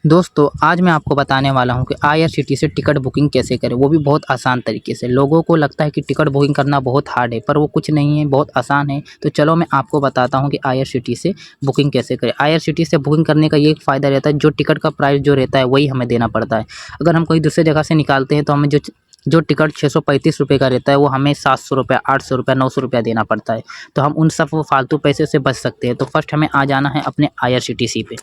दोस्तों आज मैं आपको बताने वाला हूं कि आईआरसीटीसी से टिकट बुकिंग कैसे करें, वो भी बहुत आसान तरीके से। लोगों को लगता है कि टिकट बुकिंग करना बहुत हार्ड है, पर वो कुछ नहीं है, बहुत आसान है। तो चलो मैं आपको बताता हूं कि आईआरसीटीसी से बुकिंग कैसे करें। आईआरसीटीसी से बुकिंग करने का ये एक फ़ायदा रहता है, जो टिकट का प्राइस जो रहता है वही हमें देना पड़ता है। अगर हम कोई दूसरी जगह से निकालते हैं तो हमें जो टिकट 635 रुपये का रहता है वो हमें 700 रुपये, 800 रुपये, 900 रुपया देना पड़ता है। तो हम उन सब फालतू पैसे से बच सकते हैं। तो फर्स्ट हमें आ जाना है अपने आईआरसीटीसी पे।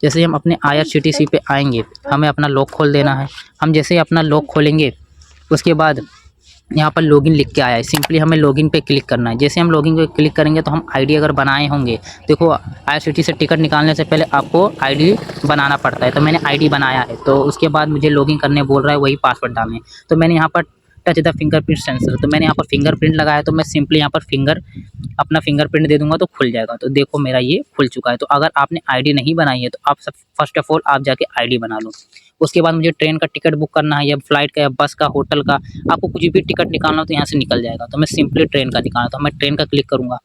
जैसे ही हम अपने आईआरसीटीसी पे आएंगे, हमें अपना लॉक खोल देना है। हम जैसे ही अपना लॉक खोलेंगे, उसके बाद यहाँ पर लॉगिन लिख के आया है, सिंपली हमें लॉगिन पे क्लिक करना है। जैसे हम लॉगिन पे क्लिक करेंगे तो हम आईडी अगर बनाए होंगे, देखो आईआरसीटीसी से टिकट निकालने से पहले आपको आईडी बनाना पड़ता है। तो मैंने आईडी बनाया है, तो उसके बाद मुझे लॉगिन करने बोल रहा है, वही पासवर्ड डालने। तो मैंने यहाँ पर टच द फिंगरप्रिंट सेंसर, तो मैंने यहाँ पर फिंगरप्रिंट लगाया, तो मैं सिंपली यहाँ पर अपना फिंगरप्रिंट दे दूंगा तो खुल जाएगा। तो देखो मेरा ये खुल चुका है। तो अगर आपने आईडी नहीं बनाई है तो आप सब फर्स्ट ऑफ ऑल आप जाके आईडी बना लो। उसके बाद मुझे ट्रेन का टिकट बुक करना है, या फ्लाइट का, या बस का, होटल का। आपको कुछ भी टिकट निकालना हो तो यहाँ से निकल जाएगा। तो मैं सिंपली ट्रेन का निकालना, तो मैं ट्रेन का क्लिक करूँगा।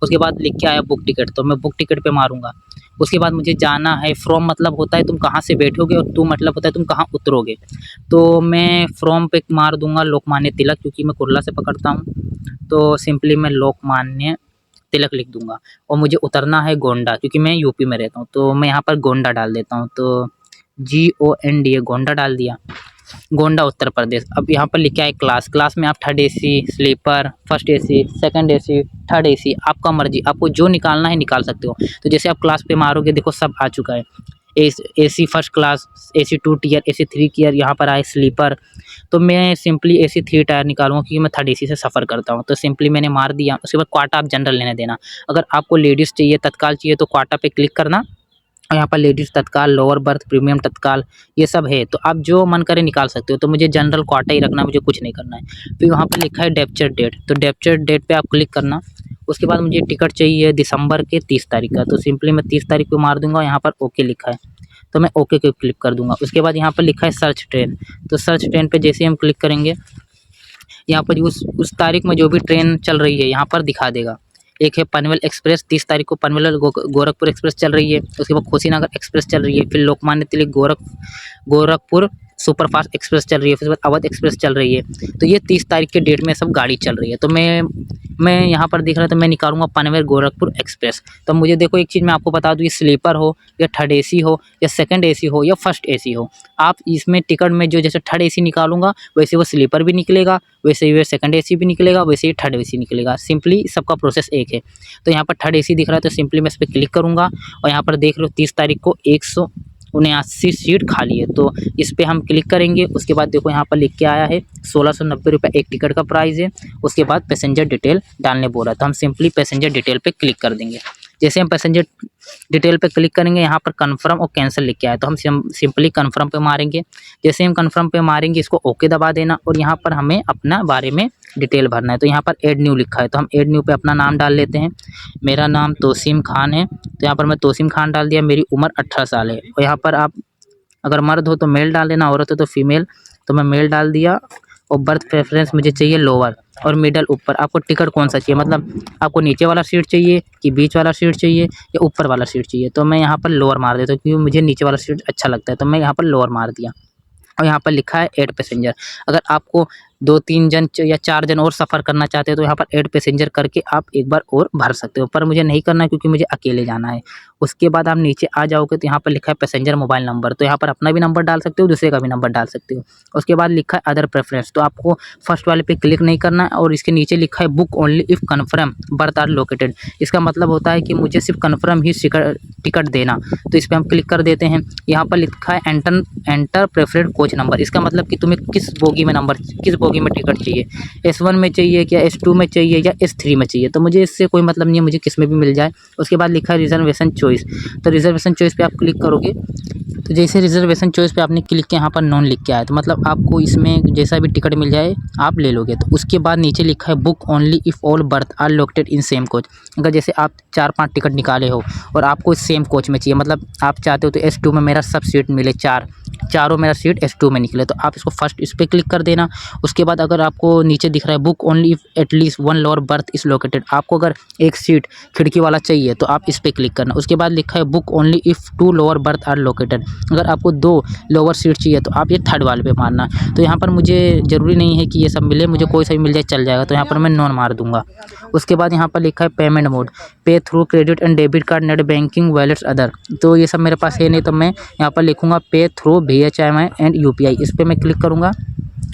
उसके बाद लिख के आया बुक टिकट, तो मैं बुक टिकट पे मारूंगा। उसके बाद मुझे जाना है, फ्रॉम मतलब होता है तुम कहाँ से बैठोगे, और टू मतलब होता है तुम कहाँ उतरोगे। तो मैं फ्रॉम पे मार दूंगा लोकमान्य तिलक, क्योंकि मैं कुर्ला से पकड़ता हूँ। तो सिंपली मैं लोकमान्य तिलक लिख दूंगा। और मुझे उतरना है गोंडा, क्योंकि मैं यूपी में रहता हूँ। तो मैं यहाँ पर गोंडा डाल देता हूँ। तो GONDA गोंडा डाल दिया, गोंडा उत्तर प्रदेश। अब यहाँ पर लिखा है क्लास में आप third AC, sleeper, first AC, second AC, third AC, आपका मर्जी, आपको जो निकालना है निकाल सकते हो। तो जैसे आप क्लास पे मारोगे, देखो सब आ चुका है। AC first class, AC 2 tier, AC 3 tier, यहाँ पर आए स्लीपर। तो मैं सिंपली AC 3 टायर निकालूंगा, क्योंकि मैं थर्ड AC से सफ़र करता हूँ। तो सिंपली मैंने मार दिया। उसके बाद क्वाटा आप जनरल लेने देना। अगर आपको लेडीज़ चाहिए, तत्काल चाहिए, तो क्वाटा पे क्लिक करना। और यहाँ पर लेडीज़ तत्काल, लोअर बर्थ, प्रीमियम तत्काल, ये सब है। तो आप जो मन करे निकाल सकते हो। तो मुझे जनरल क्वाटा ही रखना है, मुझे कुछ नहीं करना है। फिर वहाँ पर लिखा है डेप्चर डेट, तो डेप्चर डेट पे आप क्लिक करना। उसके बाद मुझे टिकट चाहिए दिसंबर के 30 तारीख का। तो सिंपली मैं 30 तारीख को मार दूंगा। यहाँ पर ओके लिखा है, तो मैं ओके को क्लिक कर दूंगा। उसके बाद यहाँ पर लिखा है सर्च ट्रेन, तो सर्च ट्रेन पे जैसे हम क्लिक करेंगे, यहाँ पर उस तारीख में जो भी ट्रेन चल रही है यहाँ पर दिखा देगा। एक है पनवेल एक्सप्रेस, 30 तारीख को पनवेल गोरखपुर एक्सप्रेस चल रही है। उसके बाद कुशीनगर एक्सप्रेस चल रही है। फिर लोकमान्य तिलक गोरखपुर सुपरफास्ट एक्सप्रेस चल रही है। फिर उसके बाद अवध एक्सप्रेस चल रही है। तो ये 30 तारीख के डेट में सब गाड़ी चल रही है। तो मैं यहाँ पर दिख रहा है, तो मैं निकालूंगा पनवेल गोरखपुर एक्सप्रेस। तो मुझे देखो एक चीज़ मैं आपको बता दूँ, ये स्लीपर हो, या थर्ड AC हो, या सेकंड AC हो, या फर्स्ट AC हो, आप इसमें टिकट में जो जैसे थर्ड AC निकालूंगा, वैसे वो स्लीपर भी निकलेगा, वैसे ही वो सेकंड AC भी निकलेगा, वैसे ही थर्ड AC निकलेगा। सिंपली सबका प्रोसेस एक है। तो यहाँ पर थर्ड AC दिख रहा है, तो सिंपली मैं इस पर क्लिक करूँगा। और यहाँ पर देख लो 30 तारीख को 179 सीट खाली है। तो इस पर हम क्लिक करेंगे। उसके बाद देखो यहाँ पर लिख के आया है 1690 रुपये एक टिकट का प्राइस है। उसके बाद पैसेंजर डिटेल डालने बोल रहा है, तो हम सिंपली पैसेंजर डिटेल पे क्लिक कर देंगे। जैसे हम पैसेंजर डिटेल पे क्लिक करेंगे, यहाँ पर कन्फर्म और कैंसिल लिख के आया, तो हम सिंपली कन्फर्म पे मारेंगे। जैसे हम कन्फर्म पे मारेंगे, इसको ओके दबा देना। और यहाँ पर हमें अपना बारे में डिटेल भरना है। तो यहाँ पर ऐड न्यू लिखा है, तो हम ऐड न्यू पे अपना नाम डाल लेते हैं। मेरा नाम तोसीम खान है, तो यहाँ पर मैं तोसीम खान डाल दिया। मेरी उम्र 18 साल है। और यहाँ पर आप अगर मर्द हो तो मेल डाल देना, औरत हो तो फीमेल। तो मैं मेल डाल दिया। और बर्थ प्रेफरेंस मुझे चाहिए लोअर, और मिडल ऊपर। आपको टिकट कौन सा चाहिए, मतलब आपको नीचे वाला सीट चाहिए, कि बीच वाला सीट चाहिए, या ऊपर वाला सीट चाहिए। तो मैं यहाँ पर लोअर मार देता हूँ, क्योंकि मुझे नीचे वाला सीट अच्छा लगता है। तो मैं यहाँ पर लोअर मार दिया। और यहाँ पर लिखा है ऐड पैसेंजर। अगर आपको 2-3 जन या 4 जन और सफ़र करना चाहते हो, तो यहाँ पर ऐड पैसेंजर करके आप एक बार और भर सकते हो। पर मुझे नहीं करना है, क्योंकि मुझे अकेले जाना है। उसके बाद आप नीचे आ जाओगे, तो यहाँ पर लिखा है पैसेंजर मोबाइल नंबर। तो यहाँ पर अपना भी नंबर डाल सकते हो, दूसरे का भी नंबर डाल सकते हो। उसके बाद लिखा है अदर प्रेफरेंस, तो आपको फर्स्ट वाले पे क्लिक नहीं करना है। और इसके नीचे लिखा है book only if confirm berth are located. इसका मतलब होता है कि मुझे सिर्फ कन्फर्म ही टिकट देना। तो इस पर हम क्लिक कर देते हैं। यहाँ पर लिखा है एंटर प्रेफरेड कोच नंबर। इसका मतलब कि तुम्हें किस बोगी में टिकट चाहिए, S1 में चाहिए, क्या S2 में चाहिए, या S3 में चाहिए। तो मुझे इससे कोई मतलब नहीं है, मुझे किस में भी मिल जाए। उसके बाद लिखा है रिजर्वेशन चॉइस, तो रिजर्वेशन चॉइस पे आप क्लिक करोगे। तो जैसे रिजर्वेशन चॉइस पे आपने क्लिक किया, यहाँ पर नॉन लिख के आया, तो मतलब आपको इसमें जैसा भी टिकट मिल जाए आप ले लोगे। तो उसके बाद नीचे लिखा है book only if all berth are located in same coach. अगर जैसे आप 4-5 टिकट निकाले हो और आपको सेम कोच में चाहिए, मतलब आप चाहते हो तो S2 में मेरा सब सीट मिले, 4 चारों मेरा सीट S2 में निकले। तो आप इसको फर्स्ट इस पर क्लिक कर देना। उसके बाद अगर आपको नीचे दिख रहा है book only if at least 1 lower berth is located, आपको अगर एक सीट खिड़की वाला चाहिए तो आप इस पर क्लिक करना। उसके बाद लिखा है book only if 2 lower berth are located, अगर आपको 2 लोअर सीट चाहिए तो आप ये थर्ड वाले पे मारना। तो यहाँ पर मुझे ज़रूरी नहीं है कि ये सब मिले, मुझे कोई सा भी मिल जाए चल जाएगा, तो यहाँ पर मैं नॉन मार दूंगा। उसके बाद यहाँ पर लिखा है पेमेंट मोड, पे through credit and debit card, net banking, wallets other, तो ये सब मेरे पास है नहीं, तो मैं यहाँ पर लिखूंगा पे थ्रू VHIMI एंड UPI, इस पर मैं क्लिक करूँगा।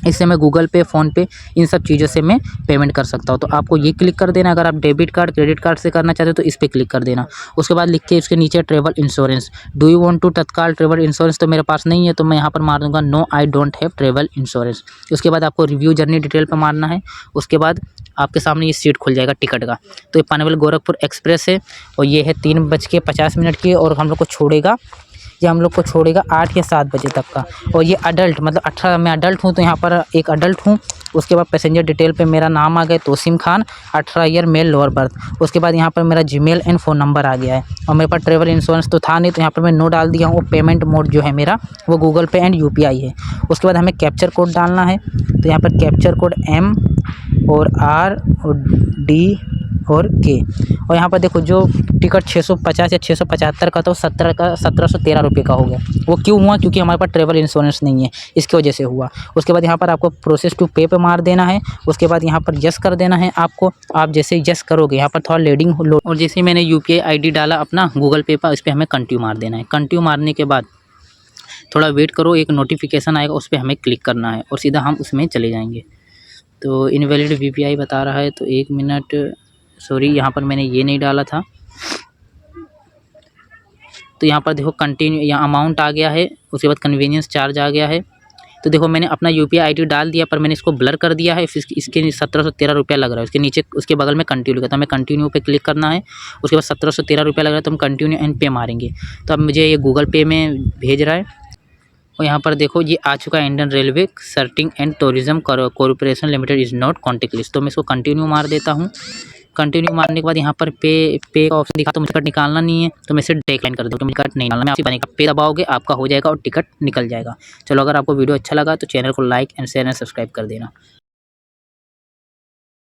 इससे मैं गूगल पे, फ़ोनपे इन सब चीज़ों से मैं पेमेंट कर सकता हूँ। तो आपको ये क्लिक कर देना। अगर आप डेबिट कार्ड, क्रेडिट कार्ड से करना चाहते हो तो इस पर क्लिक कर देना। उसके बाद लिख के इसके नीचे travel insurance, do you want to Tatkal travel insurance, तो मेरे पास नहीं है, तो मैं यहाँ पर मार दूंगा no I don't have travel insurance. उसके बाद आपको रिव्यू जर्नी डिटेल पर मारना है। उसके बाद आपके सामने ये सीट खुल जाएगा टिकट का। तो ये पनवेल गोरखपुर एक्सप्रेस है और ये है 3:50 की, और हम लोग को छोड़ेगा, ये हम लोग को छोड़ेगा 8 या 7 बजे तक का। और ये अडल्ट मतलब 18, मैं अडल्ट हूँ तो यहाँ पर एक अडल्ट हूँ। उसके बाद पैसेंजर डिटेल पे मेरा नाम आ गया Tosim Khan, 18 year, male, lower berth. उसके बाद यहाँ पर मेरा जीमेल एंड फ़ोन नंबर आ गया है, और मेरे पास ट्रैवल इंश्योरेंस तो था नहीं, तो यहाँ पर मैं नो डाल दिया हूँ। पेमेंट मोड जो है मेरा वो गूगल पे एंड UPI है। उसके बाद हमें कैप्चर कोड डालना है, तो यहाँ पर कैप्चर कोड M और R और D और K, और यहाँ पर देखो जो टिकट 650 या 675 का था वो 1713 रुपये का हो गया। वो क्यों हुआ? क्योंकि हमारे पास ट्रैवल इंश्योरेंस नहीं है, इसकी वजह से हुआ। उसके बाद यहाँ पर आपको प्रोसेस टू पे पे मार देना है। उसके बाद यहाँ पर यस कर देना है आपको। आप जैसे यस करोगे यहाँ पर थोड़ा लोडिंग हो, और जैसे मैंने UPI ID डाला अपना गूगल पे पर, इस पर हमें कंटिन्यू मार देना है। कंटिन्यू मारने के बाद थोड़ा वेट करो, एक नोटिफिकेशन आएगा, उस पर हमें क्लिक करना है और सीधा हम उसमें चले जाएंगे। तो इनवैलिड VPI बता रहा है, तो 1 मिनट, सॉरी यहाँ पर मैंने ये नहीं डाला था। तो यहाँ पर देखो कंटिन्यू, यहाँ अमाउंट आ गया है, उसके बाद कन्वीनियंस चार्ज आ गया है। तो देखो मैंने अपना UPI ID डाल दिया, पर मैंने इसको ब्लर कर दिया है, फिर इसके 1713 रुपया लग रहा है। उसके नीचे उसके बगल में कंटिन्यू का, तो हमें कंटिन्यू पे क्लिक करना है। उसके बाद 1713 रुपया लग रहा है, तो हम कंटिन्यू एंड पे मारेंगे। तो अब मुझे ये गूगल पे में भेज रहा है, और यहाँ पर देखो ये आ चुका है, Indian railway shirting and tourism corporation limited is not contact list. तो मैं इसको कंटिन्यू मार देता हूँ। कंटिन्यू मारने के बाद यहाँ पर पे का ऑप्शन दिखा, तो मुझे टिकट निकालना नहीं है, तो मैं इसे डिक्लाइन कर दूँ, तो मुझे टिकट नहीं निकालना। मैं आपसे बनेगा पे दबाओगे आपका हो जाएगा और टिकट निकल जाएगा। चलो, अगर आपको वीडियो अच्छा लगा तो चैनल को like and share and subscribe कर देना।